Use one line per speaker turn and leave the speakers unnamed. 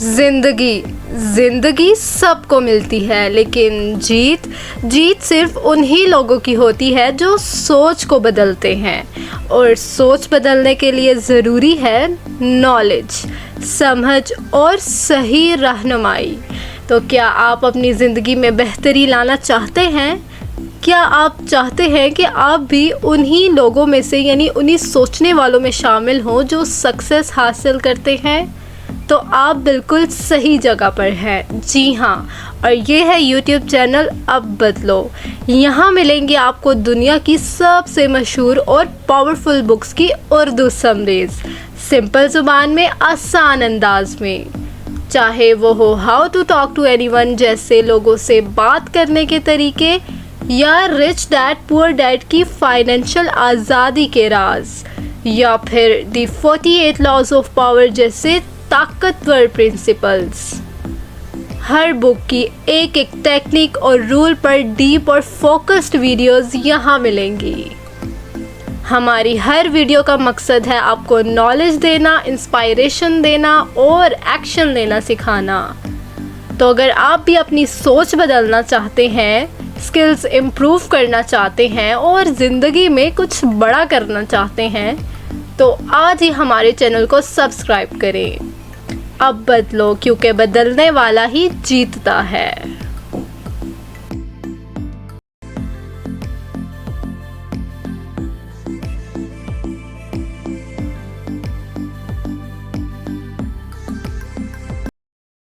जिंदगी सबको मिलती है, लेकिन जीत सिर्फ उन्हीं लोगों की होती है जो सोच को बदलते हैं। और सोच बदलने के लिए ज़रूरी है नॉलेज, समझ और सही रहनुमाई। तो क्या आप अपनी ज़िंदगी में बेहतरी लाना चाहते हैं? क्या आप चाहते हैं कि आप भी उन्हीं लोगों में से यानी उन्हीं सोचने वालों में शामिल हों जो सक्सेस हासिल करते हैं? तो आप बिल्कुल सही जगह पर हैं। जी हाँ, और ये है यूट्यूब चैनल अब बदलो। यहाँ मिलेंगे आपको दुनिया की सबसे मशहूर और पावरफुल बुक्स की उर्दू समरीज, सिंपल ज़ुबान में, आसान अंदाज में। चाहे वो हो how to talk to anyone जैसे लोगों से बात करने के तरीके, या रिच डैड पुअर डैड की फाइनेंशियल आज़ादी के राज, या फिर द 48 लॉज ऑफ पावर जैसे ताकतवर प्रिंसिपल्स। हर बुक की एक एक टेक्निक और रूल पर डीप और फोकस्ड वीडियोस यहाँ मिलेंगी। हमारी हर वीडियो का मकसद है आपको नॉलेज देना, इंस्पायरेशन देना और एक्शन लेना सिखाना। तो अगर आप भी अपनी सोच बदलना चाहते हैं, स्किल्स इम्प्रूव करना चाहते हैं और ज़िंदगी में कुछ बड़ा करना चाहते हैं, तो आज ही हमारे चैनल को सब्सक्राइब करें। अब बदलो, क्योंकि बदलने वाला ही जीतता है।